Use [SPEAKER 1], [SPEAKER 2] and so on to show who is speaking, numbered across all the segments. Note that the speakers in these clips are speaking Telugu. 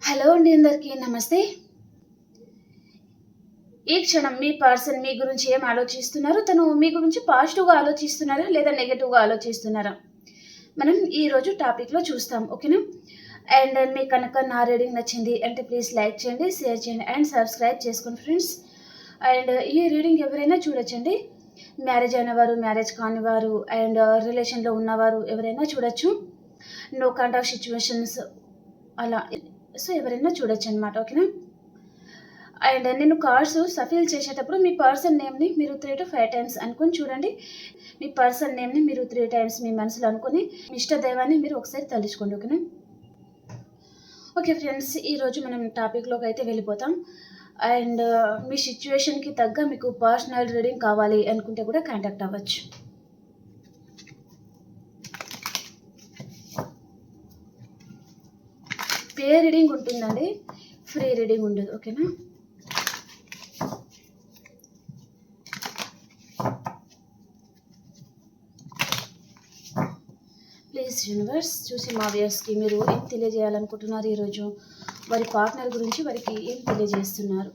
[SPEAKER 1] హలో అండి, అందరికీ నమస్తే. ఈ క్షణం మీ పర్సన్ మీ గురించి ఏం ఆలోచిస్తున్నారు? తను మీ గురించి పాజిటివ్‌గా ఆలోచిస్తున్నారా? లేదా నెగెటివ్‌గా ఆలోచిస్తున్నారా? మనం ఈరోజు టాపిక్‌లో చూస్తాం. ఓకేనా? అండ్ మీకు కనుక నా రీడింగ్ నచ్చింది అంటే ప్లీజ్ లైక్ చేయండి, షేర్ చేయండి అండ్ సబ్స్క్రైబ్ చేసుకోండి ఫ్రెండ్స్. అండ్ ఈ రీడింగ్ ఎవరైనా చూడొచ్చండి. మ్యారేజ్ అయినవారు, మ్యారేజ్ కానివారు అండ్ రిలేషన్‌లో ఉన్నవారు ఎవరైనా చూడొచ్చు. నో కాంటాక్ట్ సిట్యుయేషన్స్ అలా. సో, ఎవరైనా చూడొచ్చనమాట. ఓకేనా? అండ్ నేను కార్డ్స్ షఫిల్ చేసేటప్పుడు మీ పర్సన్ నేమ్‌ని మీరు 3-5 టైమ్స్ అనుకొని చూడండి. మీ పర్సన్ నేమ్‌ని మీరు 3 టైమ్స్ మీ మనసులో అనుకొని, మీ ఇష్ట దైవాన్ని మీరు ఒకసారి తలుచుకోండి. ఓకేనా? ఓకే ఫ్రెండ్స్, ఈరోజు మనం టాపిక్‌లోకి అయితే వెళ్ళిపోతాం. అండ్ మీ సిట్యుయేషన్‌కి తగ్గ మీకు పర్సనల్ రీడింగ్ కావాలి అనుకుంటే కూడా కాంటాక్ట్ అవ్వచ్చు. పే రీడింగ్ ఉంటుందండి, ఫ్రీ రీడింగ్ ఉండదు. ఓకేనా? ప్లీజ్ యూనివర్స్ చూసి మా వ్యూయర్స్‌కి మీరు ఏం తెలియజేయాలనుకుంటున్నారు ఈరోజు? వారి పార్ట్నర్ గురించి వారికి ఏం తెలియజేస్తున్నారు?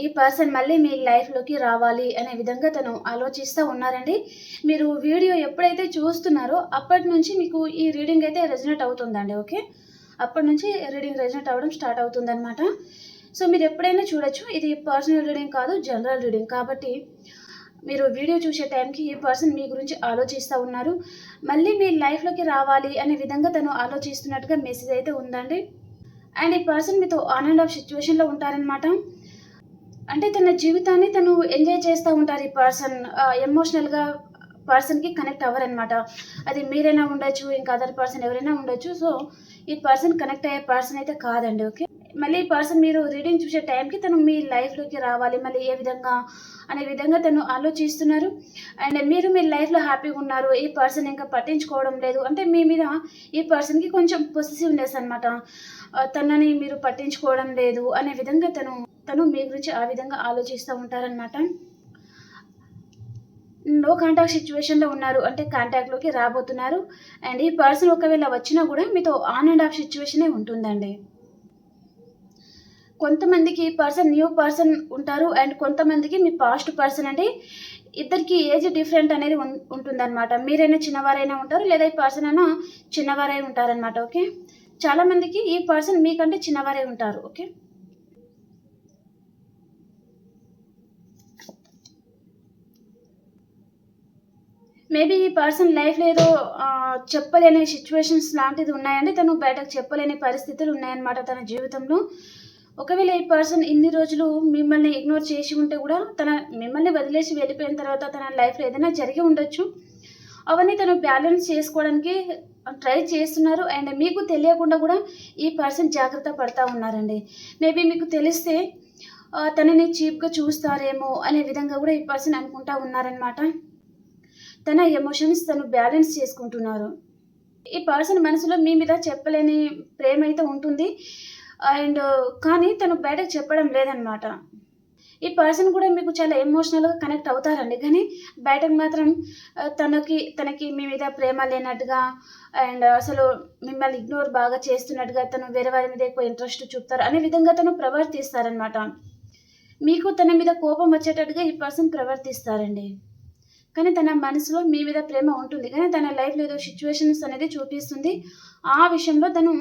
[SPEAKER 1] ఈ పర్సన్ మళ్ళీ మీ లైఫ్‌లోకి రావాలి అనే విధంగా తను ఆలోచిస్తా ఉన్నారండి. మీరు వీడియో ఎప్పుడైతే చూస్తున్నారో అప్పటి నుంచి మీకు ఈ రీడింగ్ అయితే రెజొనేట్ అవుతుందండి. ఓకే. అప్పటి నుంచి రీడింగ్ రెజొనేట్ అవ్వడం స్టార్ట్ అవుతుందనమాట. సో, మీరు ఎప్పుడైనా చూడొచ్చు. ఇది పర్సనల్ రీడింగ్ కాదు, జనరల్ రీడింగ్. కాబట్టి మీరు వీడియో చూసే టైంకి ఈ పర్సన్ మీ గురించి ఆలోచిస్తా ఉన్నారు. మళ్ళీ మీ లైఫ్‌లోకి రావాలి అనే విధంగా తను ఆలోచిస్తున్నట్టుగా మెసేజ్ అయితే ఉందండి. అండ్ ఈ పర్సన్ మీతో ఆన్ అండ్ ఆఫ్ సిట్యుయేషన్‌లో ఉంటారనమాట. అంటే తన జీవితాన్ని తను ఎంజాయ్ చేస్తా ఉంటారు ఈ పర్సన్. ఎమోషనల్‌గా పర్సన్‌కి కనెక్ట్ అవ్వరనమాట. అది మీరైనా ఉండొచ్చు, ఇంకా అదర్ పర్సన్ ఎవరైనా ఉండొచ్చు. సో, ఈ పర్సన్ కనెక్ట్ అయ్యే పర్సన్ అయితే కాదండి. ఓకే. మళ్ళీ ఈ పర్సన్ మీరు రీడింగ్ చూసే టైంకి తను మీ లైఫ్‌లోకి రావాలి, మళ్ళీ ఏ విధంగా అనే విధంగా తను ఆలోచిస్తున్నారు. అండ్ మీరు మీ లైఫ్‌లో హ్యాపీగా ఉన్నారు. ఈ పర్సన్ ఇంకా పట్టించుకోవడం లేదు. అంటే మీ మీద ఈ పర్సన్‌కి కొంచెం పొసెసివ్‌నెస్ అనమాట. తనని మీరు పట్టించుకోవడం లేదు అనే విధంగా తను మీ గురించి ఆ విధంగా ఆలోచిస్తూ ఉంటారనమాట. నో కాంటాక్ట్ సిట్యుయేషన్‌లో ఉన్నారు. అంటే కాంటాక్ట్‌లోకి రాబోతున్నారు. అండ్ ఈ పర్సన్ ఒకవేళ వచ్చినా గూడా మీతో ఆన్ అండ్ ఆఫ్ సిట్యుయేషనే ఉంటుందండి. కొంతమందికి న్యూ పర్సన్ ఉంటారు. అండ్ కొంతమందికి మీ పాస్ట్ పర్సన్ అండి. ఇద్దరికీ ఏజ్ డిఫరెంట్ అనేది ఉంటుందనమాట. మీరైనా చిన్నవారైనా ఉంటారు. లేదా ఈ పర్సన్ అయినా చిన్నవారై ఉంటారనమాట. ఓకే. చాలా మందికి ఈ పర్సన్ మీకంటే చిన్నవారే ఉంటారు. ఓకే. మేబీ ఈ పర్సన్ లైఫ్‌లో ఏదో చెప్పలేని సిట్యుయేషన్స్ లాంటిది ఉన్నాయండి. తను బయటకు చెప్పలేని పరిస్థితులు ఉన్నాయన్నమాట తన జీవితంలో. ఒకవేళ ఈ పర్సన్ ఇన్ని రోజులు మిమ్మల్ని ఇగ్నోర్ చేసి ఉంటే గూడా, మిమ్మల్ని వదిలేసి వెళ్ళిపోయిన తర్వాత తన లైఫ్‌లో ఏదైనా జరిగి ఉండొచ్చు. అవన్నీ తను బ్యాలెన్స్ చేసుకోవడానికి ట్రై చేస్తున్నారు. అండ్ మీకు తెలియకుండా గూడా ఈ పర్సన్ జాగ్రత్త పడతా ఉన్నారండి. మేబీ మీకు తెలిస్తే తనని చీప్‌గా చూస్తారేమో అనే విధంగా గూడా ఈ పర్సన్ అనుకుంటా ఉన్నారనమాట. తన ఎమోషన్స్ తను బ్యాలెన్స్ చేసుకుంటున్నారు. ఈ పర్సన్ మనసులో మీ మీద చెప్పలేని ప్రేమైతే ఉంటుంది. అండ్ కానీ తను బయటకు చెప్పడం లేదనమాట. ఈ పర్సన్ కూడా మీకు చాలా ఎమోషనల్‌గా కనెక్ట్ అవుతారండి. కానీ బయటకు మాత్రం తనకి మీ మీద ప్రేమ లేనట్టుగా అండ్ అసలు మిమ్మల్ని ఇగ్నోర్ బాగా చేస్తున్నట్టుగా, తను వేరే వారి మీద ఎక్కువ ఇంట్రెస్ట్ చూపుతారు అనే విధంగా తను ప్రవర్తిస్తారనమాట. మీకు తన మీద కోపం వచ్చేటట్టుగా ఈ పర్సన్ ప్రవర్తిస్తారండి. కానీ తన మనసులో మీ మీద ప్రేమ ఉంటుంది. కానీ తన లైఫ్‌లో ఏదో సిట్యుయేషన్స్ అనేది చూపిస్తుంది. ఆ విషయంలో తను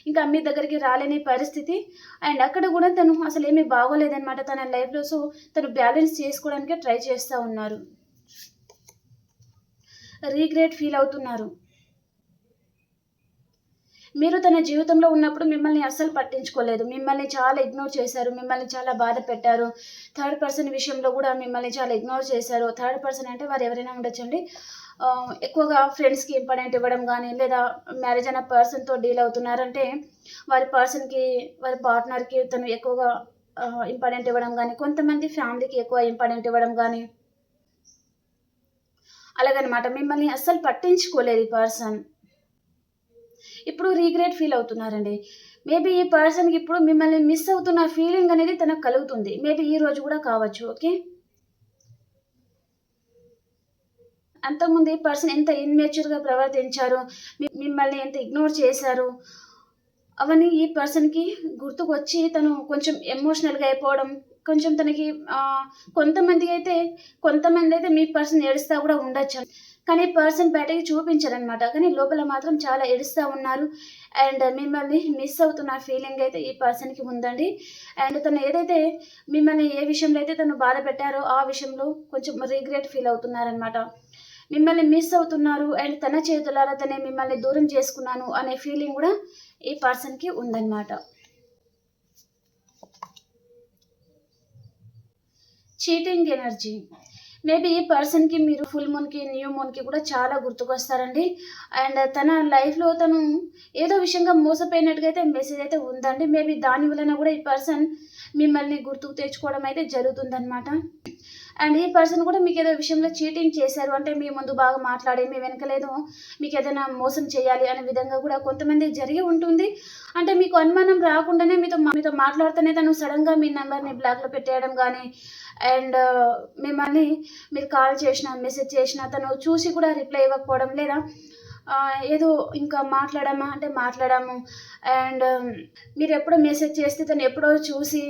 [SPEAKER 1] ఇంకా మీ దగ్గరికి రాలేని పరిస్థితి. అండ్ అక్కడ గూడా తను అసలేమీ బాగోలేదనమాట తన లైఫ్‌లో. సో, తను బ్యాలెన్స్ చేసుకోవడానికే ట్రై చేస్తా ఉన్నారు. రిగ్రెట్ ఫీల్ అవుతున్నారు. మీరు తన జీవితంలో ఉన్నప్పుడు మిమ్మల్ని అస్సలు పట్టించుకోలేదు. మిమ్మల్ని చాలా ఇగ్నోర్ చేశారు. మిమ్మల్ని చాలా బాధ పెట్టారు. థర్డ్ పర్సన్ విషయంలో గూడా మిమ్మల్ని చాలా ఇగ్నోర్ చేశారు. థర్డ్ పర్సన్ అంటే వారు ఎవరైనా ఉండొచ్చండి. ఎక్కువగా ఫ్రెండ్స్‌కి ఇంపార్టెంట్ ఇవ్వడం గానీ, లేదా మ్యారేజ్ అయిన పర్సన్‌తో డీల్ అవుతున్నారంటే, వారి పార్ట్నర్‌కి తను ఎక్కువగా ఇంపార్టెంట్ ఇవ్వడం గానీ, కొంతమంది ఫ్యామిలీకి ఎక్కువ ఇంపార్టెంట్ ఇవ్వడం గానీ, అలాగనమాట. మిమ్మల్ని అస్సలు పట్టించుకోలేదు ఈ పర్సన్. ఇప్పుడు రిగ్రెట్ ఫీల్ అవుతున్నారండి. మేబీ ఈ పర్సన్కి ఇప్పుడు మిమ్మల్ని మిస్ అవుతున్న ఫీలింగ్ అనేది తనకు కలుగుతుంది. మేబీ ఈ రోజు కూడా కావచ్చు. ఓకే, అంతకుముందు ఈ పర్సన్ ఎంత ఇన్మెచ్యూర్గా ప్రవర్తించారు, మిమ్మల్ని ఎంత ఇగ్నోర్ చేశారు, అవన్నీ ఈ పర్సన్కి గుర్తుకొచ్చి తను కొంచెం ఎమోషనల్గా అయిపోవడం, కొంచెం తనకి కొంతమంది అయితే మీ పర్సన్ ఏడుస్తూ కూడా ఉండొచ్చు. కానీ పర్సన్ బయటకి చూపించారనమాట, కానీ లోపల మాత్రం చాలా ఏడుస్తూ ఉన్నారు. అండ్ మిమ్మల్ని మిస్ అవుతున్న ఫీలింగ్ అయితే ఈ పర్సన్కి ఉందండి. అండ్ తను ఏదైతే మిమ్మల్ని ఏ విషయంలో అయితే తను బాధ పెట్టారో ఆ విషయంలో కొంచెం రిగ్రెట్ ఫీల్ అవుతున్నారనమాట. మిమ్మల్ని మిస్ అవుతున్నారు అండ్ తన చేతులారా తనే మిమ్మల్ని దూరం చేసుకున్నాను అనే ఫీలింగ్ కూడా ఈ పర్సన్కి ఉందన్నమాట. Cheating energy. మేబీ ఈ పర్సన్కి మీరు ఫుల్ మూన్కి న్యూ మూన్కి కూడా చాలా గుర్తుకొస్తారండి. అండ్ తన లైఫ్లో తను ఏదో విషయంగా మోసపోయినట్టుగా అయితే మెసేజ్ అయితే ఉందండి. మేబీ దాని వలన కూడా ఈ పర్సన్ మిమ్మల్ని గుర్తుకు తెచ్చుకోవడం అయితే జరుగుతుందన్నమాట. అండ్ ఈ పర్సన్ కూడా మీకు ఏదో విషయంలో చీటింగ్ చేశారు అంటే మీ ముందు బాగా మాట్లాడి మీ వెనకలేదో మీకు ఏదైనా మోసం చేయాలి అనే విధంగా కూడా కొంతమంది జరిగి ఉంటుంది. అంటే మీకు అనుమానం రాకుండానే మీతో మాట్లాడుతూనే తను సడన్గా మీ నెంబర్ని బ్లాక్లో పెట్టేయడం కానీ, అండ్ మిమ్మల్ని మీరు కాల్ చేసినా మెసేజ్ చేసినా తను చూసి కూడా రిప్లై ఇవ్వకపోవడం, లేదా ఏదో ఇంకా మాట్లాడాము అండ్ మీరు ఎప్పుడో మెసేజ్ చేస్తే తను ఎప్పుడో చూసి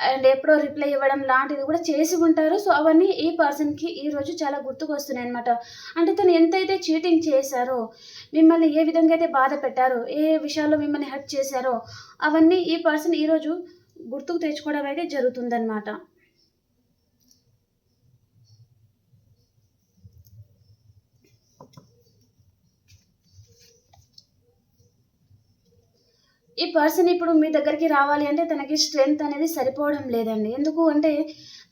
[SPEAKER 1] అండ్ ఎప్పుడో రిప్లై ఇవ్వడం లాంటిది కూడా చేసి ఉంటారు. సో అవన్నీ ఈ పర్సన్కి ఈరోజు చాలా గుర్తుకొస్తున్నాయి అనమాట. అంటే తను ఎంతైతే చీటింగ్ చేశారో, మిమ్మల్ని ఏ విధంగా అయితే బాధ పెట్టారో, ఏ విషయాల్లో మిమ్మల్ని హర్ట్ చేశారో అవన్నీ ఈ పర్సన్ ఈరోజు గుర్తుకు తెచ్చుకోవడం అయితే జరుగుతుందన్నమాట. ఈ పర్సన్ ఇప్పుడు మీ దగ్గరికి రావాలి అంటే తనకి స్ట్రెంగ్త్ అనేది సరిపోవడం లేదండి. ఎందుకు అంటే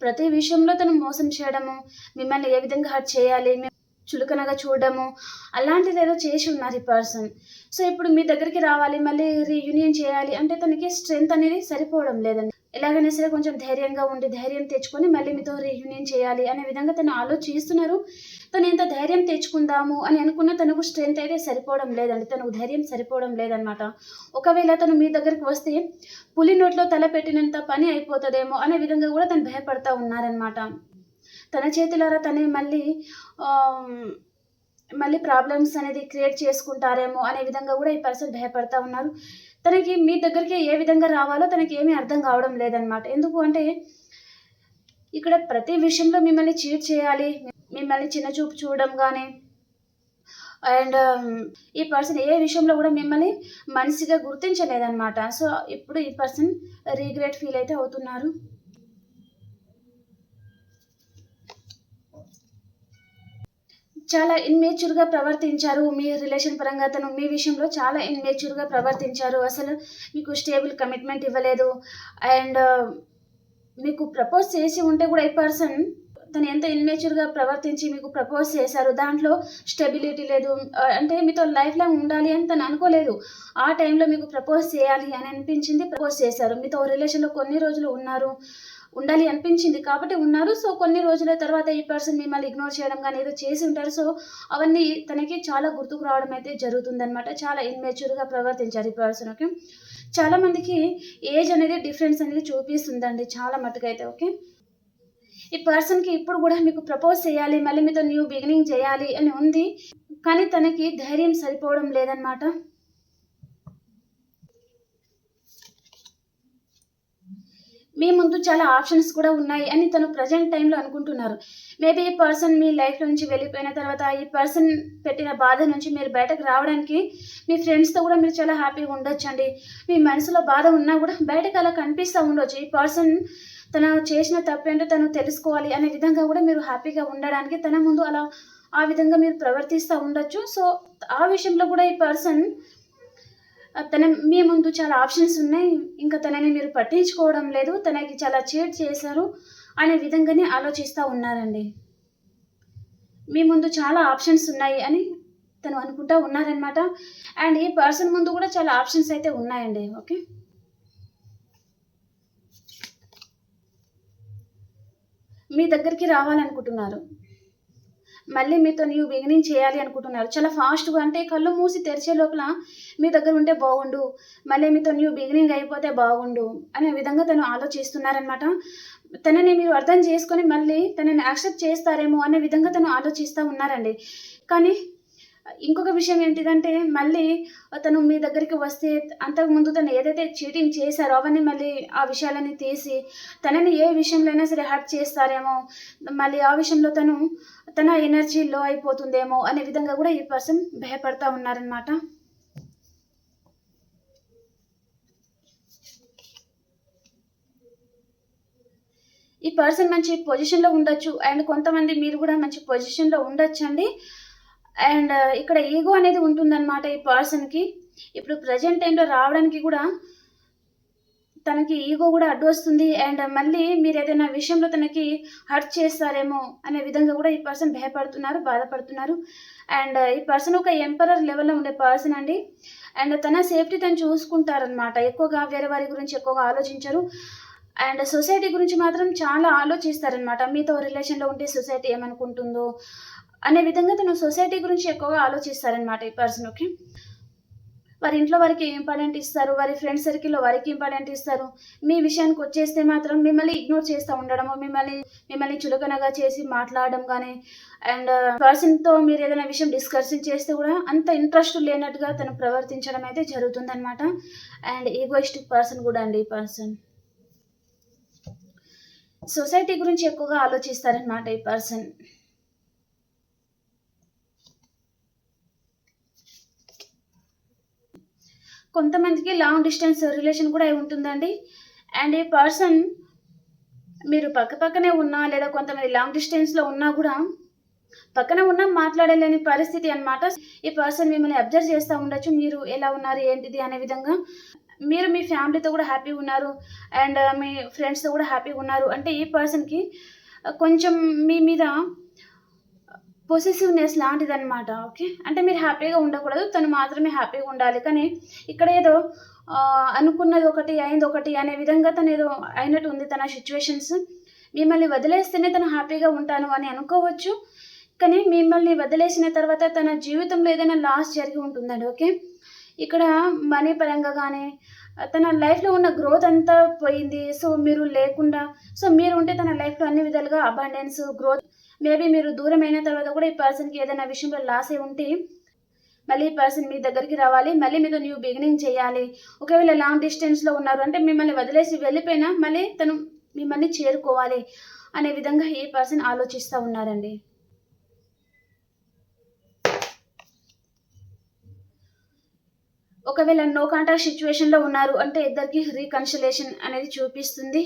[SPEAKER 1] ప్రతి విషయంలో తను మోసం చేయడము, మిమ్మల్ని ఏ విధంగా హర్ట్ చేయాలి, చులకనగా చూడడము అలాంటిది ఏదో చేసి ఉన్నారు ఈ పర్సన్. సో ఇప్పుడు మీ దగ్గరికి రావాలి, మళ్ళీ రీయూనియన్ చేయాలి అంటే తనకి స్ట్రెంగ్త్ అనేది సరిపోవడం లేదండి. ఎలాగైనా సరే కొంచెం ధైర్యంగా ఉండి ధైర్యం తెచ్చుకొని మళ్ళీ మీతో రీయూనియన్ చేయాలి అనే విధంగా తను ఆలోచిస్తున్నారు. తను ఎంత ధైర్యం తెచ్చుకుందాము అని అనుకున్న తనకు స్ట్రెంగ్త్ అయితే సరిపోవడం లేదండి, తనకు ధైర్యం సరిపోవడం లేదనమాట. ఒకవేళ తను మీ దగ్గరికి వస్తే పులి నోట్లో తల పెట్టినంత పని అయిపోతుందేమో అనే విధంగా కూడా తను భయపడతా ఉన్నారనమాట. తన చేతులారా తనే మళ్ళీ ప్రాబ్లమ్స్ అనేది క్రియేట్ చేసుకుంటారేమో అనే విధంగా కూడా ఈ పర్సన్ భయపడతా ఉన్నారు. తనకి మీ దగ్గరికి ఏ విధంగా రావాలో తనకి ఏమీ అర్థం కావడం లేదనమాట. ఎందుకు అంటే ఇక్కడ ప్రతి విషయంలో మిమ్మల్ని చీట్ చేయాలి, మిమ్మల్ని చిన్న చూపు చూడడం కానీ, అండ్ ఈ పర్సన్ ఏ విషయంలో కూడా మిమ్మల్ని మనిషిగా గుర్తించలేదన్నమాట. సో ఇప్పుడు ఈ పర్సన్ రిగ్రెట్ ఫీల్ అయితే అవుతున్నారు. చాలా ఇన్మేచ్యూర్గా ప్రవర్తించారు మీ రిలేషన్ పరంగా. తను మీ విషయంలో చాలా ఇన్మేచ్యూర్గా ప్రవర్తించారు. అసలు మీకు స్టేబుల్ కమిట్మెంట్ ఇవ్వలేదు. అండ్ మీకు ప్రపోజ్ చేసి ఉంటే కూడా ఈ పర్సన్ తను ఎంత ఇన్మేచ్యూర్గా ప్రవర్తించి మీకు ప్రపోజ్ చేశారు, దాంట్లో స్టెబిలిటీ లేదు. అంటే మీతో లైఫ్ లాంగ్ ఉండాలి అని తను అనుకోలేదు. ఆ టైంలో మీకు ప్రపోజ్ చేయాలి అని అనిపించింది, ప్రపోజ్ చేశారు. మీతో రిలేషన్లో కొన్ని రోజులు ఉండాలి అనిపించింది కాబట్టి ఉన్నారు. సో కొన్ని రోజుల తర్వాత ఈ పర్సన్ మిమ్మల్ని ఇగ్నోర్ చేయడం కానీ ఏదో చేసి ఉంటారు. సో అవన్నీ తనకి చాలా గుర్తుకు రావడం అయితే జరుగుతుందన్నమాట. చాలా ఇన్మెచ్యూర్గా ప్రవర్తించారు ఈ పర్సన్. ఓకే, చాలామందికి ఏజ్ అనేది డిఫరెన్స్ అనేది చూపిస్తుందండి చాలా మటుకైతే. ఓకే, ఈ పర్సన్కి ఇప్పుడు కూడా మీకు ప్రపోజ్ చేయాలి, మళ్ళీ మీతో న్యూ బిగినింగ్ చేయాలి అని ఉంది, కానీ తనకి ధైర్యం సరిపోవడం లేదనమాట. మీ ముందు చాలా ఆప్షన్స్ కూడా ఉన్నాయి అని తను ప్రజెంట్ టైంలో అనుకుంటున్నారు. మేబీ ఈ పర్సన్ మీ లైఫ్ నుంచి వెళ్ళిపోయిన తర్వాత ఈ పర్సన్ పెట్టిన బాధ నుంచి మీరు బయటకు రావడానికి మీ ఫ్రెండ్స్తో కూడా మీరు చాలా హ్యాపీగా ఉండొచ్చండి. మీ మనసులో బాధ ఉన్నా కూడా బయటకు అలా కనిపిస్తూ ఉండొచ్చు. ఈ పర్సన్ తను చేసిన తప్పేంటో తను తెలుసుకోవాలి అనే విధంగా కూడా మీరు హ్యాపీగా ఉండడానికి తన ముందు ఆ విధంగా మీరు ప్రవర్తిస్తూ ఉండొచ్చు. సో ఆ విషయంలో కూడా ఈ పర్సన్ మీ ముందు చాలా ఆప్షన్స్ ఉన్నాయి, ఇంకా తనని మీరు పట్టించుకోవడం లేదు, తనకి చాలా చీట్ చేశారు అనే విధంగానే ఆలోచిస్తూ ఉన్నారండి. మీ ముందు చాలా ఆప్షన్స్ ఉన్నాయి అని తను అనుకుంటూ ఉన్నారనమాట. అండ్ ఈ పర్సన్ ముందు కూడా చాలా ఆప్షన్స్ అయితే ఉన్నాయండి. ఓకే, మీ దగ్గరికి రావాలనుకుంటున్నారు, మళ్ళీ మీతో న్యూ బిగినింగ్ చేయాలి అనుకుంటున్నారు. చాలా ఫాస్ట్‌గా అంటే కళ్ళు మూసి తెరిచే లోపల మీ దగ్గర ఉంటే బాగుండు, మళ్ళీ మీతో న్యూ బిగినింగ్ అయిపోతే బాగుండు అనే విధంగా తను ఆలోచిస్తున్నారనమాట. తనని మీరు అర్థం చేసుకొని మళ్ళీ తనని యాక్సెప్ట్ చేస్తారేమో అనే విధంగా తను ఆలోచిస్తా ఉన్నారండి. కానీ ఇంకొక విషయం ఏంటిదంటే మళ్ళీ తను మీ దగ్గరికి వస్తే అంతకుముందు తను ఏదైతే చీటింగ్ చేశారో అవన్నీ మళ్ళీ ఆ విషయాలన్నీ తీసి తనని ఏ విషయంలో అయినా సరే హర్ట్ చేస్తారేమో, మళ్ళీ ఆ విషయంలో తన ఎనర్జీ లో అయిపోతుందేమో అనే విధంగా కూడా ఈ పర్సన్ భయపడతా ఉన్నారనమాట. ఈ పర్సన్ మంచి పొజిషన్‌లో ఉండొచ్చు. అండ్ కొంతమంది మీరు కూడా మంచి పొజిషన్‌లో ఉండొచ్చండి. అండ్ ఇక్కడ ఈగో అనేది ఉంటుందన్నమాట ఈ పర్సన్‌కి. ఇప్పుడు ప్రెజెంట్ టైంలో రావడానికి కూడా తనకి ఈగో కూడా అడ్డు వస్తుంది. అండ్ మళ్ళీ మీరేదైనా విషయంలో తనకి హర్ట్ చేస్తారేమో అనే విధంగా కూడా ఈ పర్సన్ భయపడుతున్నారు, బాధపడుతున్నారు. అండ్ ఈ పర్సన్ ఒక ఎంపరర్ లెవెల్‌లో ఉండే పర్సన్ అండి. అండ్ తన సేఫ్టీ తను చూసుకుంటారనమాట. ఎక్కువగా వేరే వారి గురించి ఎక్కువగా ఆలోచించరు. అండ్ సొసైటీ గురించి మాత్రం చాలా ఆలోచిస్తారనమాట. మీతో రిలేషన్‌లో ఉంటే సొసైటీ ఏమనుకుంటుందో అనే విధంగా తను సొసైటీ గురించి ఎక్కువగా ఆలోచిస్తారనమాట ఈ పర్సన్. ఓకే. వారి ఇంట్లో వారికి ఇంపార్టెంట్ ఇస్తారు. వారి ఫ్రెండ్స్ సర్కిల్‌లో వారికి ఇంపార్టెంట్ ఇస్తారు. మీ విషయానికి వచ్చేస్తే మాత్రం మిమ్మల్ని ఇగ్నోర్ చేస్తూ ఉండడము, మిమ్మల్ని చులకనగా చేసి మాట్లాడడం గానీ, అండ్ పర్సన్‌తో మీరు ఏదైనా విషయం డిస్కషన్ చేస్తే కూడా అంత ఇంట్రెస్ట్ లేనట్టుగా తను ప్రవర్తించడం అయితే జరుగుతుందనమాట. అండ్ ఈగోయిస్టిక్ పర్సన్ కూడా అండి ఈ పర్సన్. సొసైటీ గురించి ఎక్కువగా ఆలోచిస్తారనమాట ఈ పర్సన్. కొంతమందికి లాంగ్ డిస్టెన్స్ రిలేషన్ కూడా ఉంటుందండి. అండ్ ఈ పర్సన్ మీరు పక్కనే ఉన్నా లేదా కొంతమంది లాంగ్ డిస్టెన్స్‌లో ఉన్నా కూడా పక్కన ఉన్నా మాట్లాడలేని పరిస్థితి అనమాట. ఈ పర్సన్ మిమ్మల్ని అబ్జర్వ్ చేస్తూ ఉండొచ్చు. మీరు ఎలా ఉన్నారు, ఏంటిది అనే విధంగా. మీరు మీ ఫ్యామిలీతో కూడా హ్యాపీగా ఉన్నారు. అండ్ మీ ఫ్రెండ్స్‌తో కూడా హ్యాపీగా ఉన్నారు. అంటే ఈ పర్సన్‌కి కొంచెం మీ మీద పొసెసివ్‌నెస్ లాంటిదనమాట. ఓకే. అంటే మీరు హ్యాపీగా ఉండకూడదు. తను మాత్రమే హ్యాపీగా ఉండాలి. కానీ ఇక్కడ ఏదో అనుకున్నది ఒకటి, అయింది ఒకటి అనే విధంగా తనేదో అయినట్టు ఉంది తన సిట్యుయేషన్స్. మిమ్మల్ని వదిలేస్తేనే తను హ్యాపీగా ఉంటాను అని అనుకోవచ్చు. కానీ మిమ్మల్ని వదిలేసిన తర్వాత తన జీవితంలో ఏదైనా లాస్ జరిగి ఉంటుందండి. ఓకే. ఇక్కడ మనీ పరంగా గానీ, తన లైఫ్‌లో ఉన్న గ్రోత్ అంతా పోయింది. సో, మీరు లేకుండా మీరు ఉంటే తన లైఫ్‌లో అన్ని విధాలుగా అబండెన్స్, గ్రోత్. మేబీ మీరు దూరమైన తర్వాత కూడా ఈ పర్సన్‌కి ఏదైనా విషయంలో లాస్ అయి ఉంటే మళ్ళీ ఈ పర్సన్ మీ దగ్గరికి రావాలి. మళ్ళీ మీతో న్యూ బిగినింగ్ చేయాలి. ఒకవేళ లాంగ్ డిస్టెన్స్‌లో ఉన్నారు అంటే మిమ్మల్ని వదిలేసి వెళ్ళిపోయినా మళ్ళీ తను మిమ్మల్ని చేరుకోవాలి అనే విధంగా ఈ పర్సన్ ఆలోచిస్తూ ఉన్నారండి. ఒకవేళ నో కాంటాక్ట్ సిట్యుయేషన్‌లో ఉన్నారు అంటే ఇద్దరికి రీకన్సిలేషన్ అనేది చూపిస్తుంది.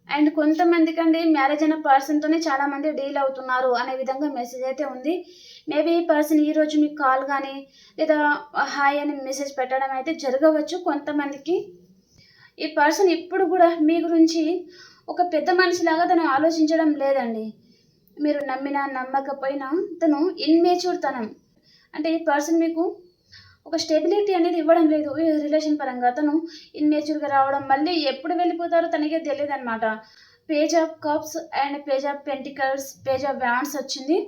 [SPEAKER 1] అండ్ కొంతమందికండి మ్యారేజ్ అయిన పర్సన్‌తోనే చాలామంది డీల్ అవుతున్నారు అనే విధంగా మెసేజ్ అయితే ఉంది. మేబీ ఈ పర్సన్ ఈరోజు మీకు కాల్ గానీ లేదా హాయ్ అని మెసేజ్ పెట్టడం అయితే జరగవచ్చు కొంతమందికి. ఈ పర్సన్ ఇప్పుడు కూడా మీ గురించి ఒక పెద్ద మనిషిలాగా తను ఆలోచించడం లేదండి. మీరు నమ్మినా నమ్మకపోయినా తను ఇన్‌మెచ్యూర్ తనం. అంటే ఈ పర్సన్ మీకు ఒక స్టెబిలిటీ అనేది ఇవ్వడం లేదు. ఈ రిలేషన్ పరంగా తను ఇన్‌మెచ్యూర్‌గా రావడం, మళ్ళీ ఎప్పుడు వెళ్ళిపోతారో తనకే తెలీదనమాట. Page of cups and page of pentacles, page of wands వచ్చింది.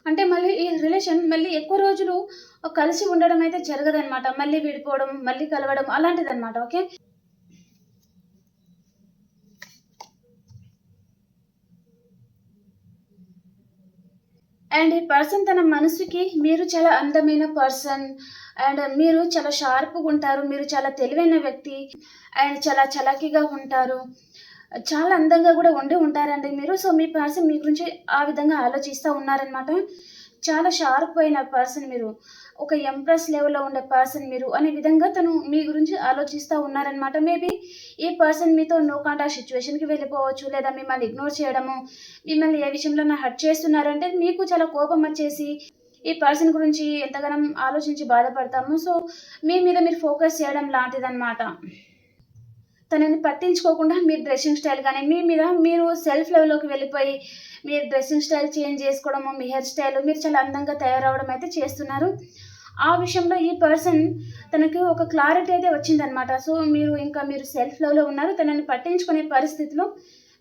[SPEAKER 1] అంటే మళ్ళీ ఈ రిలేషన్ మళ్ళీ ఎక్కువ రోజులు కలిసి ఉండడం అయితే జరగదనమాట. మళ్ళీ విడిపోవడం, మళ్ళీ కలవడం అలాంటిదనమాట. ఓకే. అండ్ ఈ పర్సన్ తన మనసుకి మీరు చాలా అందమైన పర్సన్ అండ్ మీరు చాలా షార్ప్‌గా ఉంటారు. మీరు చాలా తెలివైన వ్యక్తి అండ్ చాలా చలాకీగా ఉంటారు. చాలా అందంగా కూడా ఉండి ఉంటారండి మీరు. సో, మీ పర్సన్ మీ గురించి ఆ విధంగా ఆలోచిస్తా ఉన్నారనమాట. చాలా షార్ప్ అయిన పర్సన్ మీరు. ఒక ఎంప్రెస్ లెవెల్‌లో ఉండే పర్సన్ మీరు అనే విధంగా తను మీ గురించి ఆలోచిస్తా ఉన్నారనమాట. మేబీ ఈ పర్సన్ మీతో నో కాంటాక్ట్ సిట్యుయేషన్‌కి వెళ్ళిపోవచ్చు. లేదా మిమ్మల్ని ఇగ్నోర్ చేయడము, మిమ్మల్ని ఏ విషయంలోనైనా హర్ట్ చేస్తున్నారంటే మీకు చాలా కోపం వచ్చేసి ఈ పర్సన్ గురించి ఎంతగానం ఆలోచించి బాధపడతాము. సో, మీ మీద మీరు ఫోకస్ చేయడం లాంటిదనమాట. తనని పట్టించుకోకుండా మీ డ్రెస్సింగ్ స్టైల్ గానీ, మీ మీద మీరు సెల్ఫ్ లవ్‌లోకి వెళ్ళిపోయి, మీ డ్రెస్సింగ్ స్టైల్ చేంజ్ చేసుకోవడము, మీ హెయిర్ స్టైల్ మీరు చాలా అందంగా తయారవ్వడం అయితే చేస్తున్నారు. ఆ విషయంలో ఈ పర్సన్ తనకు ఒక క్లారిటీ అయితే వచ్చిందనమాట. సో మీరు సెల్ఫ్ లవ్లో ఉన్నారు, తనని పట్టించుకునే పరిస్థితిలో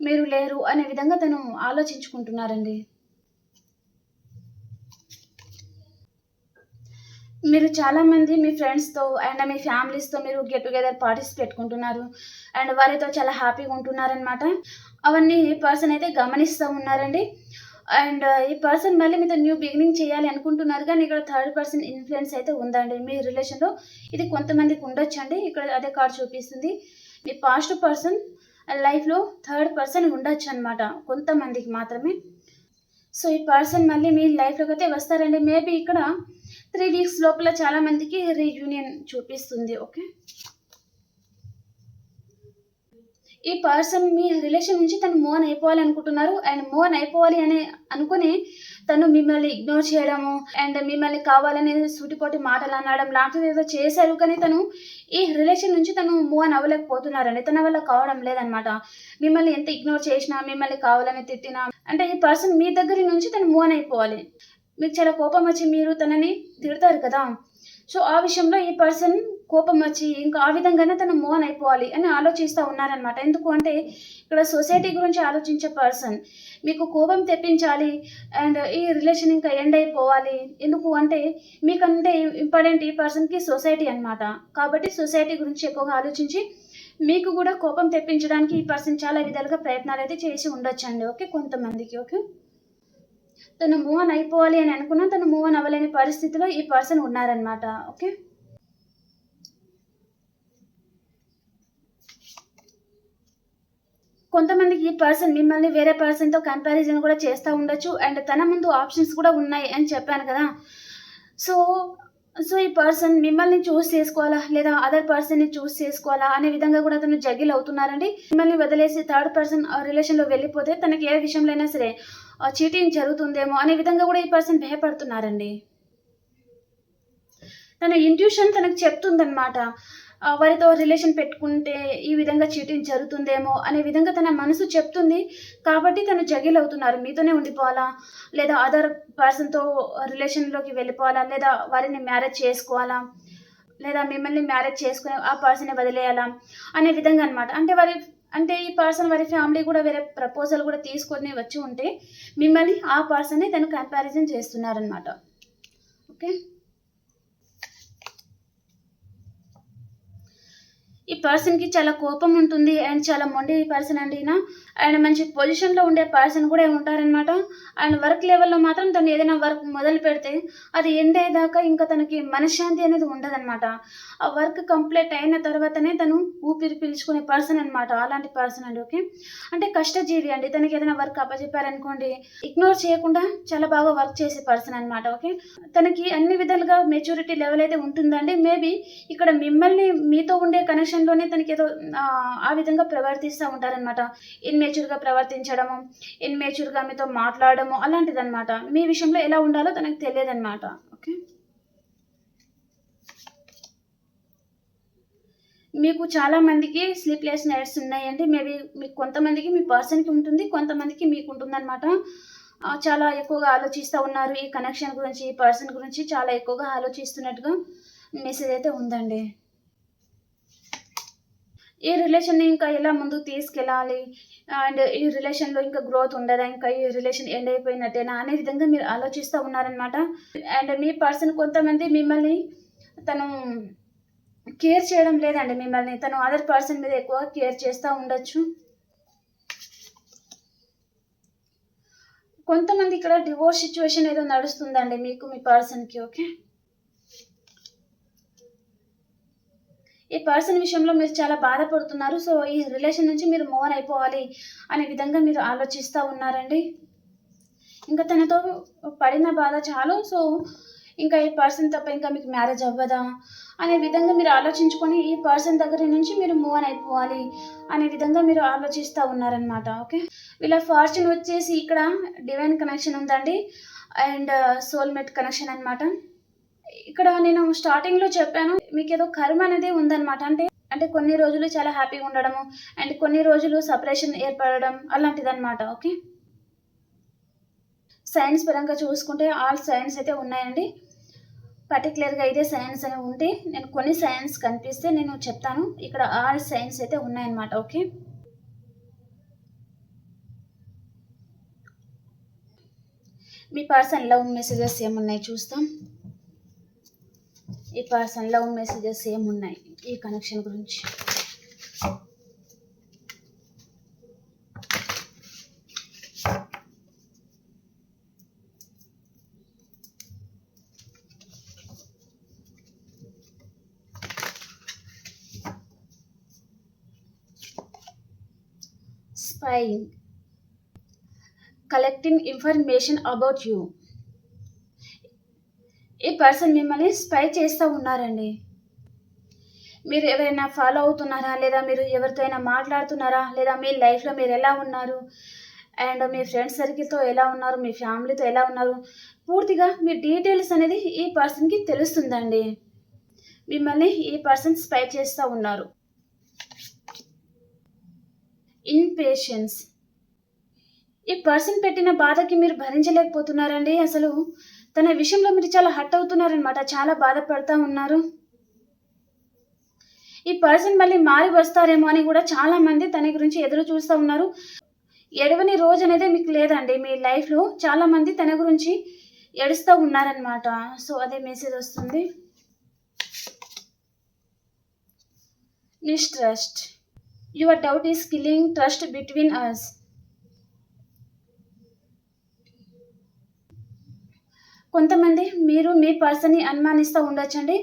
[SPEAKER 1] మీరు లేరు అనే విధంగా తను ఆలోచించుకుంటున్నారండి. మీరు చాలామంది మీ ఫ్రెండ్స్‌తో అండ్ మీ ఫ్యామిలీస్‌తో మీరు గెట్ టుగెదర్ పార్టీస్ పెట్టుకుంటున్నారు. అండ్ వారితో చాలా హ్యాపీగా ఉంటున్నారనమాట. అవన్నీ ఈ పర్సన్ అయితే గమనిస్తూ ఉన్నారండి. అండ్ ఈ పర్సన్ మళ్ళీ మీతో న్యూ బిగినింగ్ చేయాలి అనుకుంటున్నారు, కానీ ఇక్కడ థర్డ్ పర్సన్ ఇన్‌ఫ్లుయెన్స్ అయితే ఉందండి మీ రిలేషన్‌లో. ఇది కొంతమందికి ఉండొచ్చండి. ఇక్కడ అదే కార్డ్ చూపిస్తుంది. మీ పాస్ట్ పర్సన్ లైఫ్‌లో థర్డ్ పర్సన్ ఉండొచ్చనమాట కొంతమందికి మాత్రమే. సో ఈ పర్సన్ మళ్ళీ మీ లైఫ్‌లోకి అయితే వస్తారండి. మేబీ ఇక్కడ 3 వీక్స్ లోపల చాలా మందికి రీయూనియన్ చూపిస్తుంది. ఓకే. ఈ పర్సన్ మీ రిలేషన్ నుంచి తను మూవ్ ఆన్ అయిపోవాలి అనుకుంటున్నారు. అండ్ మూవ్ ఆన్ అయిపోవాలి అని అనుకుని తను మిమ్మల్ని ఇగ్నోర్ చేయడము అండ్ మిమ్మల్ని కావాలని సూటిపోటి మాటలు అనడం లాంటిది ఏదో చేశారు. కానీ తను ఈ రిలేషన్ నుంచి తను మూవ్ ఆన్ అవ్వలేకపోతున్నారండి. తన వల్ల కావడం లేదనమాట. మిమ్మల్ని ఎంత ఇగ్నోర్ చేసినా, మిమ్మల్ని కావాలని తిట్టినా, అంటే ఈ పర్సన్ మీ దగ్గర నుంచి తను మూవ్ ఆన్ అయిపోవాలి. మీకు చాలా కోపం వచ్చి మీరు తనని తిడతారు కదా! సో ఆ విషయంలో ఈ పర్సన్ కోపం వచ్చి ఇంకా ఆ విధంగానే తను మూవ్ ఆన్ అయిపోవాలి అని ఆలోచిస్తూ ఉన్నారనమాట. ఎందుకు అంటే ఇక్కడ సొసైటీ గురించి ఆలోచించే పర్సన్ మీకు కోపం తెప్పించాలి అండ్ ఈ రిలేషన్ ఇంకా ఎండ్ అయిపోవాలి. ఎందుకు అంటే మీకంటే ఇంపార్టెంట్ ఈ పర్సన్‌కి సొసైటీ అనమాట. కాబట్టి సొసైటీ గురించి ఎక్కువగా ఆలోచించి మీకు కూడా కోపం తెప్పించడానికి ఈ పర్సన్ చాలా విధాలుగా ప్రయత్నాలైతే చేసి ఉండొచ్చండి. ఓకే. కొంతమందికి. ఓకే. తను మూవ్ ఆన్ అయిపోవాలి అని అనుకున్నా తను మూవ్ ఆన్ అవ్వలేని పరిస్థితిలో ఈ పర్సన్ ఉన్నారనమాట. ఓకే. కొంతమందికి ఈ పర్సన్ మిమ్మల్ని వేరే పర్సన్‌తో కంపారిజన్ కూడా చేస్తా ఉండొచ్చు. అండ్ తన ముందు ఆప్షన్స్ కూడా ఉన్నాయి అని చెప్పాను కదా! సో, ఈ పర్సన్ మిమ్మల్ని చూజ్ చేసుకోవాలా? లేదా అదర్ పర్సన్‌ని చూజ్ చేసుకోవాలా? అనే విధంగా కూడా తను జగ్గిల్ అవుతున్నారండి. మిమ్మల్ని వదిలేసి థర్డ్ పర్సన్ రిలేషన్‌లో వెళ్ళిపోతే తనకి ఏ విషయంలో అయినా సరే చీటింగ్ జరుగుతుందేమో అనే విధంగా కూడా ఈ పర్సన్ భయపడుతున్నారండి. తన ఇంట్యూషన్ తనకు చెప్తుందనమాట. వారితో రిలేషన్ పెట్టుకుంటే ఈ విధంగా చీటింగ్ జరుగుతుందేమో అనే విధంగా తన మనసు చెప్తుంది. కాబట్టి తను జగిల్ అవుతున్నారు. మీతోనే ఉండిపోవాలా? లేదా అదర్ పర్సన్‌తో రిలేషన్‌లోకి వెళ్ళిపోవాలా? లేదా వారిని మ్యారేజ్ చేసుకోవాలా? లేదా మిమ్మల్ని మ్యారేజ్ చేసుకొని ఆ పర్సన్‌ని వదిలేయాలా? అనే విధంగా అనమాట. అంటే ఈ పర్సన్ వారి ఫ్యామిలీ కూడా వేరే ప్రపోజల్ కూడా తీసుకొని వచ్చి ఉంటే మిమ్మల్ని ఆ పర్సన్‌ని తను కంపారిజన్ చేస్తున్నారనమాట. ఓకే. ఈ పర్సన్‌కి చాలా కోపం ఉంటుంది అండ్ చాలా మొండి పర్సన్ అండి ఈయన. అండ్ మంచి పొజిషన్‌లో ఉండే పర్సన్ కూడా ఉంటారనమాట. అండ్ వర్క్ లెవెల్‌లో మాత్రం తను ఏదైనా వర్క్ మొదలుపెడితే అది ఎండ్ అయ్యేదాకా ఇంకా తనకి మనశ్శాంతి అనేది ఉండదనమాట. ఆ వర్క్ కంప్లీట్ అయిన తర్వాతనే తను ఊపిరి పీల్చుకునే పర్సన్ అనమాట. అలాంటి పర్సన్ అండి. ఓకే. అంటే కష్టజీవి అండి. తనకి ఏదైనా వర్క్ అప్పజెప్పారనుకోండి ఇగ్నోర్ చేయకుండా చాలా బాగా వర్క్ చేసే పర్సన్ అనమాట. ఓకే. తనకి అన్ని విధాలుగా మెచ్యూరిటీ లెవెల్ అయితే ఉంటుందండి. మేబీ ఇక్కడ మిమ్మల్ని మీతో ఉండే కనెక్షన్‌లోనే తనకేదో ఆ విధంగా ప్రవర్తిస్తూ ఉంటారనమాట. ఇన్‌మెచ్యూర్‌గా ప్రవర్తించడము, ఇన్‌మెచ్యూర్‌గా మీతో మాట్లాడడము అలాంటిదనమాట. మీ విషయంలో ఎలా ఉండాలో తనకు తెలియదనమాట. ఓకే. మీకు చాలా మందికి స్లీప్‌లెస్ నైట్స్ ఉన్నాయండి. మేబీ మీకు కొంతమందికి మీ పర్సన్‌కి ఉంటుంది. కొంతమందికి మీకుంటుందనమాట. చాలా ఎక్కువగా ఆలోచిస్తూ ఉన్నారు. ఈ కనెక్షన్ గురించి, ఈ పర్సన్ గురించి చాలా ఎక్కువగా ఆలోచిస్తున్నట్టుగా మెసేజ్ అయితే ఉందండి. ఈ రిలేషన్‌ని ఇంకా ఎలా ముందుకు తీసుకెళ్ళాలి? అండ్ ఈ రిలేషన్‌లో ఇంకా గ్రోత్ ఉండదా? ఇంకా ఈ రిలేషన్ ఎండ్ అయిపోయినట్టేనా? అనే విధంగా మీరు ఆలోచిస్తూ ఉన్నారనమాట. అండ్ మీ పర్సన్ కొంతమంది మిమ్మల్ని తను కేర్ చేయడం లేదండి మిమ్మల్ని. తను అదర్ పర్సన్ మీద ఎక్కువ కేర్ చేస్తా ఉండొచ్చు. కొంతమంది ఇక్కడ డివోర్స్ సిట్యుయేషన్ ఏదో నడుస్తుందండి మీకు మీ పర్సన్‌కి. ఓకే. ఈ పర్సన్ విషయంలో మీరు చాలా బాధపడుతున్నారు. సో, ఈ రిలేషన్ నుంచి మీరు మూవ్ ఆన్ అయిపోవాలి అనే విధంగా మీరు ఆలోచిస్తా ఉన్నారండి. ఇంకా తనతో పడిన బాధ చాలు. సో, ఇంకా ఈ పర్సన్ తప్ప ఇంకా మీకు మ్యారేజ్ అవ్వదా? అనే విధంగా మీరు ఆలోచించుకొని ఈ పర్సన్ దగ్గర నుంచి మీరు మూవ్ ఆన్ అయిపోవాలి అనే విధంగా మీరు ఆలోచిస్తా ఉన్నారనమాట. ఓకే. వీళ్ళ ఫార్చ్యూన్ వచ్చేసి ఇక్కడ డివైన్ కనెక్షన్ ఉందండి. అండ్ సోల్‌మేట్ కనెక్షన్ అనమాట. ఇక్కడ నేను స్టార్టింగ్‌లో చెప్పాను. మీకేదో కర్మ అనేది ఉందనమాట. అంటే కొన్ని రోజులు చాలా హ్యాపీగా ఉండడము అండ్ కొన్ని రోజులు సెపరేషన్ ఏర్పడడం అలాంటిదనమాట. ఓకే. సైన్స్ పరంగా చూసుకుంటే ఆల్ సైన్స్ అయితే ఉన్నాయండి. పర్టికులర్గా ఇదే సైన్స్ అని ఉంటే నేను కొన్ని సైన్స్ కనిపిస్తే నేను చెప్తాను. ఇక్కడ ఆల్ సైన్స్ అయితే ఉన్నాయన్నమాట. ఓకే, మీ పర్సన్ లవ్ మెసేజెస్ ఏమున్నాయి చూస్తాం. ఈ పర్సన్ లవ్ మెసేజెస్ ఏమున్నాయి ఈ కనెక్షన్ గురించి. Spying, collecting information about you. ఈ పర్సన్ మిమ్మల్ని స్పై చేస్తూ ఉన్నారండి. మీరు ఎవరైనా ఫాలో అవుతున్నారా, లేదా మీరు ఎవరితో అయినా మాట్లాడుతున్నారా, లేదా మీ లైఫ్లో మీరు ఎలా ఉన్నారు, అండ్ మీ ఫ్రెండ్స్ సర్కిల్తో ఎలా ఉన్నారు, మీ ఫ్యామిలీతో ఎలా ఉన్నారు, పూర్తిగా మీ డీటెయిల్స్ అనేది ఈ పర్సన్కి తెలుస్తుందండి. మిమ్మల్ని ఈ పర్సన్ స్పై చేస్తూ ఉన్నారు. ఇంపేషెన్స్, ఈ పర్సన్ పెట్టిన బాధకి మీరు భరించలేకపోతున్నారండి. అసలు తన విషయంలో మీరు చాలా హర్ట్ అవుతున్నారనమాట, చాలా బాధపడుతూ ఉన్నారు. ఈ పర్సన్ మళ్ళీ మారి వస్తారేమో అని కూడా చాలా మంది తన గురించి ఎదురు చూస్తూ ఉన్నారు. ఎడవని రోజు అనేది మీకు లేదండి. మీ లైఫ్లో చాలా మంది తన గురించి ఏడుస్తూ ఉన్నారనమాట. సో అదే మెసేజ్ వస్తుంది. Mistrust, your doubt is killing trust between us. కొంతమంది మీరు మీ పర్సన్ని అనుమానిస్తూ ఉండొచ్చండి,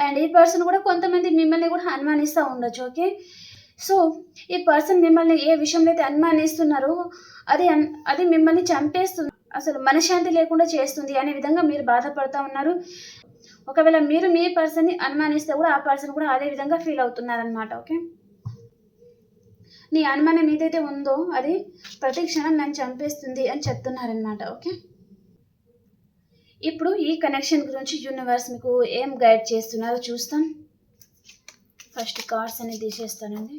[SPEAKER 1] అండ్ ఈ పర్సన్ కూడా కొంతమంది మిమ్మల్ని కూడా అనుమానిస్తూ ఉండొచ్చు. ఓకే, సో ఈ పర్సన్ మిమ్మల్ని ఏ విషయంలో అయితే అనుమానిస్తున్నారో అది మిమ్మల్ని చంపేస్తుంది, అసలు మనశ్శాంతి లేకుండా చేస్తుంది అనే విధంగా మీరు బాధపడుతూ ఉన్నారు. ఒకవేళ మీరు మీ పర్సన్ని అనుమానిస్తే కూడా ఆ పర్సన్ కూడా అదే విధంగా ఫీల్ అవుతున్నారనమాట. ఓకే, నీ అనుమానం ఏదైతే ఉందో అది ప్రతి క్షణం నన్ను చంపేస్తుంది అని చెప్తున్నారనమాట. ఓకే, ఇప్పుడు ఈ కనెక్షన్ గురించి యూనివర్స్ మీకు ఏం గైడ్ చేస్తున్నారో చూస్తాం. ఫస్ట్ కార్డ్స్ అనేది తీసేస్తానండి.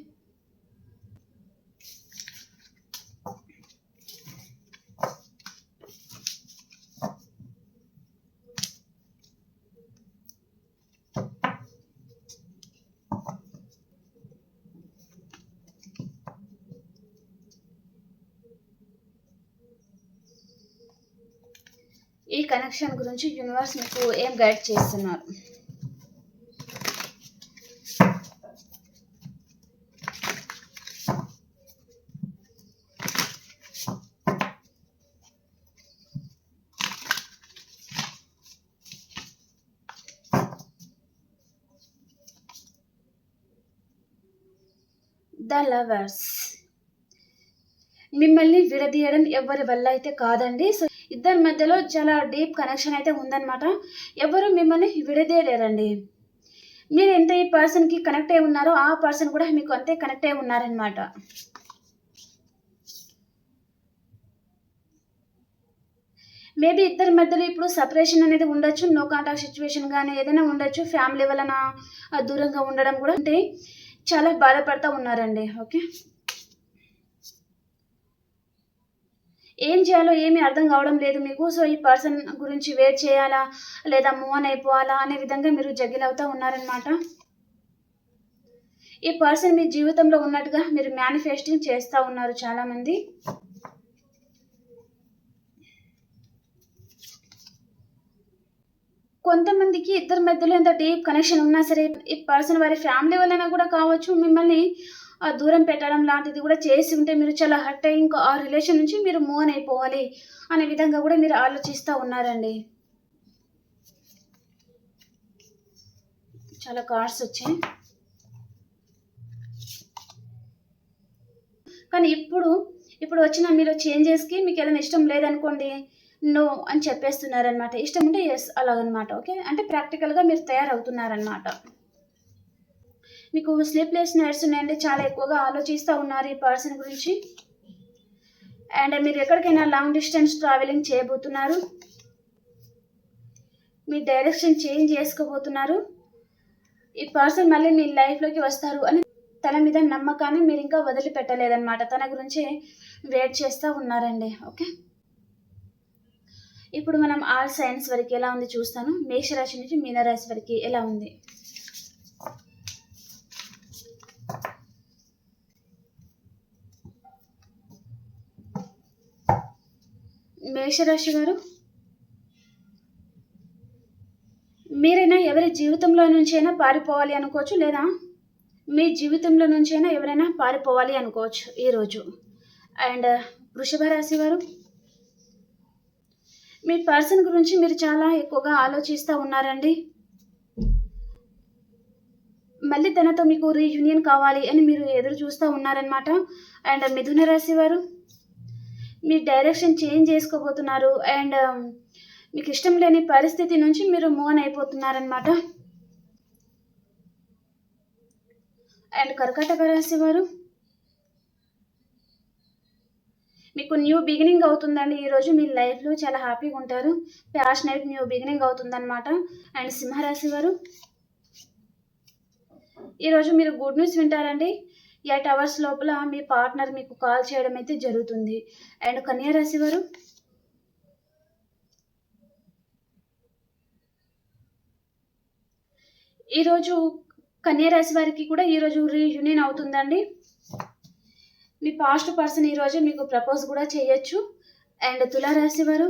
[SPEAKER 1] ఈ కనెక్షన్ గురించి యూనివర్స్ మీకు ఏం గైడ్ చేస్తున్నారు. ద లవర్స్, మిమ్మల్ని విడదీయడం ఎవరి వల్ల అయితే కాదండి. సో ఇద్దరి మధ్యలో చాలా డీప్ కనెక్షన్ అయితే ఉందన్నమాట. ఎవరు మిమ్మల్ని విడదీయలేరండి. మీరు ఎంత ఈ పర్సన్కి కనెక్ట్ అయి ఉన్నారో ఆ పర్సన్ కూడా మీకు అంతే కనెక్ట్ అయి ఉన్నారనమాట. మేబీ ఇద్దరి మధ్యలో ఇప్పుడు సపరేషన్ అనేది ఉండొచ్చు, నో కాంటాక్ట్ సిచ్యువేషన్ కానీ ఏదైనా ఉండొచ్చు, ఫ్యామిలీ వలన దూరంగా ఉండడం కూడా అంటే చాలా బాధపడుతూ ఉన్నారండి. ఓకే, ఏం చేయాలో ఏమీ అర్థం కావడం లేదు మీకు. సో ఈ పర్సన్ గురించి వెయిట్ చేయాలా లేదా మూవ్ ఆన్ అయిపోవాలా అనే విధంగా మీరు జగిల్ అవుతూ ఉన్నారనమాట. ఈ పర్సన్ మీ జీవితంలో ఉన్నట్టుగా మీరు మేనిఫెస్టింగ్ చేస్తూ ఉన్నారు చాలామంది. కొంతమందికి ఇద్దరి మధ్యలో ఎంత డీప్ కనెక్షన్ ఉన్నా సరే ఈ పర్సన్ వారి ఫ్యామిలీ వలన కూడా కావచ్చు మిమ్మల్ని దూరం పెట్టడం లాంటిది కూడా చేసి ఉంటే మీరు చాలా హర్ట్ అయ్యి ఇంకా ఆ రిలేషన్ నుంచి మీరు మూవ్ ఆన్ అయిపోవాలి అనే విధంగా కూడా మీరు ఆలోచిస్తూ ఉన్నారండి. చాలా కార్డ్స్ వచ్చాయి, కానీ ఇప్పుడు వచ్చిన మీరు చేంజెస్కి మీకు ఏదైనా ఇష్టం లేదనుకోండి, నో అని చెప్పేస్తున్నారనమాట. ఇష్టం ఉంటే ఎస్ అలాగనమాట. ఓకే, అంటే ప్రాక్టికల్గా మీరు తయారవుతున్నారనమాట. మీకు స్లీప్లెస్ నైట్స్ ఉన్నాయండి, చాలా ఎక్కువగా ఆలోచిస్తూ ఉన్నారు ఈ పర్సన్ గురించి. అండ్ మీరు ఎక్కడికైనా లాంగ్ డిస్టెన్స్ ట్రావెలింగ్ చేయబోతున్నారు, మీ డైరెక్షన్ చేంజ్ చేసుకోబోతున్నారు. ఈ పర్సన్ మళ్ళీ మీ లైఫ్లోకి వస్తారు అని తన మీద నమ్మకాన్ని మీరు ఇంకా వదిలిపెట్టలేదన్నమాట. తన గురించి వెయిట్ చేస్తూ ఉన్నారండి. ఓకే, ఇప్పుడు మనం ఆల్ సైన్స్ వరకు ఎలా ఉంది చూస్తాను. మేషరాశి నుంచి మీనరాశి వరకు ఎలా ఉంది. మేషరాశి వారు, మీరైనా ఎవరి జీవితంలో నుంచి అయినా పారిపోవాలి అనుకోవచ్చు, లేదా మీ జీవితంలో నుంచి అయినా ఎవరైనా పారిపోవాలి అనుకోవచ్చు ఈరోజు. అండ్ వృషభ రాశి వారు, మీ పర్సన్ గురించి మీరు చాలా ఎక్కువగా ఆలోచిస్తూ ఉన్నారండి. మళ్ళీ తనతో మీకు రీయూనియన్ కావాలి అని మీరు ఎదురు చూస్తూ ఉన్నారనమాట. అండ్ మిథున రాశి వారు, మీ డైరెక్షన్ చేంజ్ చేసుకోబోతున్నారు. అండ్ మీకు ఇష్టం లేని పరిస్థితి నుంచి మీరు మూవ్ ఆన్ అయిపోతున్నారనమాట. అండ్ కర్కాటక రాశి వారు, మీకు న్యూ బిగినింగ్ అవుతుందండి ఈరోజు. మీ లైఫ్లో చాలా హ్యాపీగా ఉంటారు. ప్యాషనేట్ న్యూ బిగినింగ్ అవుతుందన్నమాట. అండ్ సింహరాశి వారు, ఈరోజు మీరు గుడ్ న్యూస్ వింటారండి. 8 hours లోపల మీ పార్ట్నర్ మీకు కాల్ చేయడం అయితే జరుగుతుంది. అండ్ కన్యా రాశి వారు, ఈరోజు కన్యా రాశి వారికి కూడా ఈరోజు రీయూనియన్ అవుతుందండి. మీ పాస్ట్ పర్సన్ ఈరోజు మీకు ప్రపోజ్ కూడా చేయొచ్చు. అండ్ తులారాశి వారు,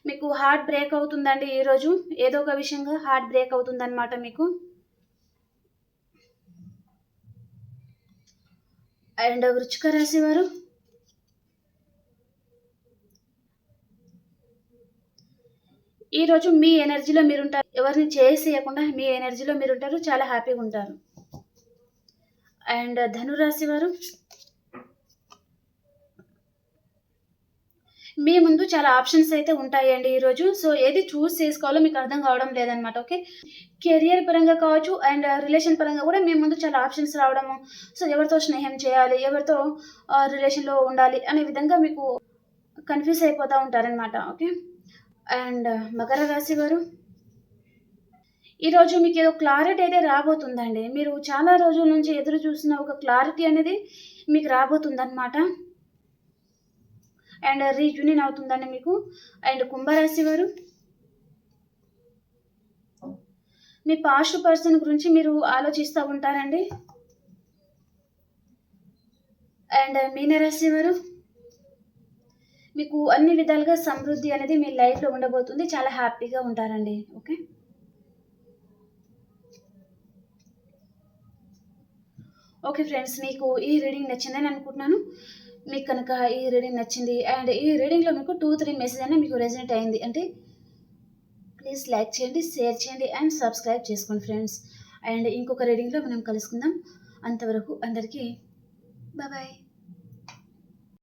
[SPEAKER 1] మీకు హార్ట్ బ్రేక్ అవుతుందండి ఈరోజు. ఏదో ఒక విషయంగా హార్ట్ బ్రేక్ అవుతుందన్నమాట మీకు. అండ్ వృశ్చిక రాశి వారు, ఈరోజు మీ ఎనర్జీలో మీరుంటారు. ఎవరిని చేసేయకుండా మీ ఎనర్జీలో మీరుంటారు. చాలా హ్యాపీగా ఉంటారు. అండ్ ధనురాశి వారు, మీ ముందు చాలా ఆప్షన్స్ అయితే ఉంటాయండి ఈరోజు. సో ఏది చూస్ చేసుకోవాలో మీకు అర్థం కావడం లేదనమాట. ఓకే, కెరియర్ పరంగా కావచ్చు అండ్ రిలేషన్ పరంగా కూడా మీ ముందు చాలా ఆప్షన్స్ రావడము. సో ఎవరితో స్నేహం చేయాలి, ఎవరితో రిలేషన్లో ఉండాలి అనే విధంగా మీకు కన్ఫ్యూజ్ అయిపోతూ ఉంటారనమాట. ఓకే. అండ్ మకర రాశి వారు, ఈరోజు మీకు ఏదో క్లారిటీ అయితే రాబోతుందండి. మీరు చాలా రోజుల నుంచి ఎదురు చూసిన ఒక క్లారిటీ అనేది మీకు రాబోతుందన్నమాట. అండ్ రీయూనియన్ అవుతుందండి మీకు. అండ్ కుంభరాశి వారు, మీ పాస్ట్ పర్సన్ గురించి మీరు ఆలోచిస్తూ ఉంటారండి. అండ్ మీనరాశి వారు, మీకు అన్ని విధాలుగా సమృద్ధి అనేది మీ లైఫ్లో ఉండబోతుంది. చాలా హ్యాపీగా ఉంటారండి. ఓకే. ఓకే ఫ్రెండ్స్, మీకు ఈ రీడింగ్ నచ్చిందని అనుకుంటున్నాను. మీకు కనుక ఈ రీడింగ్ నచ్చింది అండ్ ఈ రీడింగ్లో మీకు 2-3 మెసేజ్ అయినా మీకు రెజనేట్ అయింది అంటే ప్లీజ్ లైక్ చేయండి, షేర్ చేయండి అండ్ సబ్స్క్రైబ్ చేసుకోండి ఫ్రెండ్స్. అండ్ ఇంకొక రీడింగ్లో మనం కలుసుకుందాం. అంతవరకు అందరికీ బాయ్.